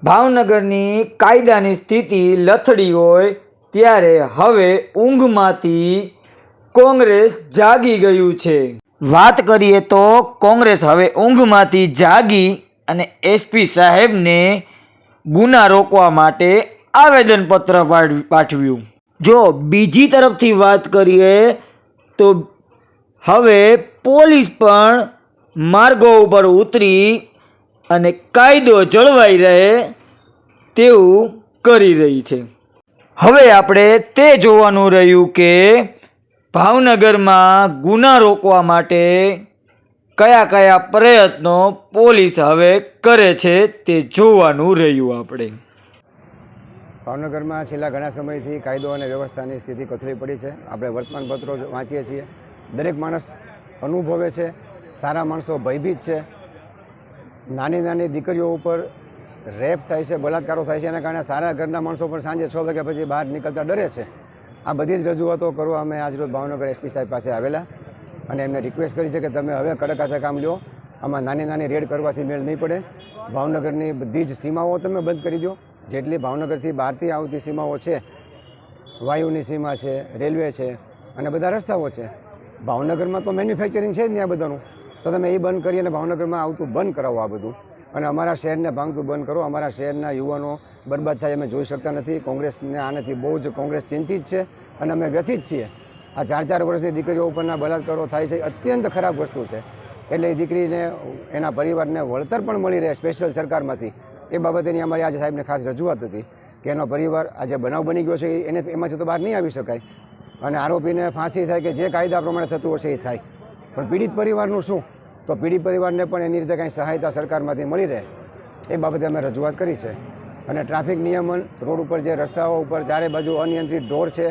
ભાવનગરની કાયદાની સ્થિતિ લથડી હોય ત્યારે હવે ઊંઘમાંથી કોંગ્રેસ જાગી ગયું છે। વાત કરીએ તો કોંગ્રેસ હવે ઊંઘમાંથી જાગી અને એસપી સાહેબને ગુના રોકવા માટે આવેદનપત્ર પાઠવ્યું। જો બીજી તરફથી વાત કરીએ તો હવે પોલીસ પણ માર્ગો ઉપર ઉતરી અને કાયદો જળવાઈ રહે તેવું કરી રહી છે। હવે આપણે તે જોવાનું રહ્યું કે ભાવનગરમાં ગુના રોકવા માટે કયા કયા પ્રયત્નો પોલીસ હવે કરે છે તે જોવાનું રહ્યું। આપણે ભાવનગરમાં છેલ્લા ઘણા સમયથી કાયદો અને વ્યવસ્થાની સ્થિતિ કથળી પડી છે। આપણે વર્તમાનપત્રો વાંચીએ છીએ, દરેક માણસ અનુભવે છે, સારા માણસો ભયભીત છે, નાની નાની દીકરીઓ ઉપર રેપ થાય છે, બલાત્કારો થાય છે, એના કારણે સારા ઘરના માણસો પણ સાંજે 6 વાગ્યા પછી બહાર નીકળતા ડરે છે। આ બધી જ રજૂઆતો કરવા અમે આજરોજ ભાવનગર એસપી સાહેબ પાસે આવેલા અને એમને રિક્વેસ્ટ કરી છે કે તમે હવે કડક હાથે કામ લો। આમાં નાની નાની રેડ કરવાથી મેળ નહીં પડે। ભાવનગરની બધી જ સીમાઓ તમે બંધ કરી દો, જેટલી ભાવનગરથી બહારથી આવતી સીમાઓ છે, વાયુની સીમા છે, રેલવે છે અને બધા રસ્તાઓ છે। ભાવનગરમાં તો મેન્યુફેક્ચરિંગ છે જ નહીં આ બધાનું, તો તમે એ બંધ કરી અને ભાવનગરમાં આવતું બંધ કરાવો આ બધું અને અમારા શહેરને ભાંગતું બંધ કરો। અમારા શહેરના યુવાનો બરબાદ થાય અમે જોઈ શકતા નથી। કોંગ્રેસને આનાથી બહુ જ કોંગ્રેસ ચિંતિત છે અને અમે વ્યથિત છીએ। આ 4-4 વર્ષની દીકરીઓ ઉપરના બલાત્કારો થાય છે, અત્યંત ખરાબ વસ્તુ છે। એટલે એ દીકરીને એના પરિવારને વળતર પણ મળી રહે સ્પેશિયલ સરકારમાંથી, એ બાબતેની અમારી આજે સાહેબને ખાસ રજૂઆત હતી કે એનો પરિવાર આજે બનાવ બની ગયો છે એને એમાંથી તો બહાર નહીં આવી શકાય અને આરોપીને ફાંસી થાય કે જે કાયદા પ્રમાણે થતું હશે એ થાય, પણ પીડિત પરિવારનું શું? તો પીડિત પરિવારને પણ એની રીતે કાંઈ સહાયતા સરકારમાંથી મળી રહે એ બાબતે અમે રજૂઆત કરી છે। અને ટ્રાફિક નિયમન, રોડ ઉપર જે રસ્તાઓ ઉપર ચારે બાજુ અનિયંત્રિત ઢોર છે,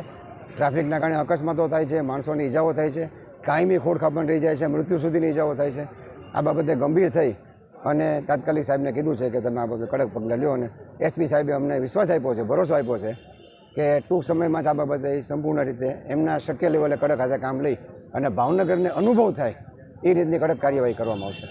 ટ્રાફિકના કારણે અકસ્માતો થાય છે, માણસોની ઈજાઓ થાય છે, કાયમી ખોડખાપણ રહી જાય છે, મૃત્યુ સુધીની ઈજાઓ થાય છે। આ બાબતે ગંભીર થઈ અને તાત્કાલિક સાહેબને કીધું છે કે તમે આ બાબતે કડક પગલાં લ્યો અને એસપી સાહેબે અમને વિશ્વાસ આપ્યો છે, ભરોસો આપ્યો છે કે ટૂંક સમયમાં જ આ બાબતે સંપૂર્ણ રીતે એમના શક્ય લેવલે કડક હાથે કામ લઈ અને ભાવનગરને અનુભવ થાય એ રીતની કડક કાર્યવાહી કરવામાં આવશે।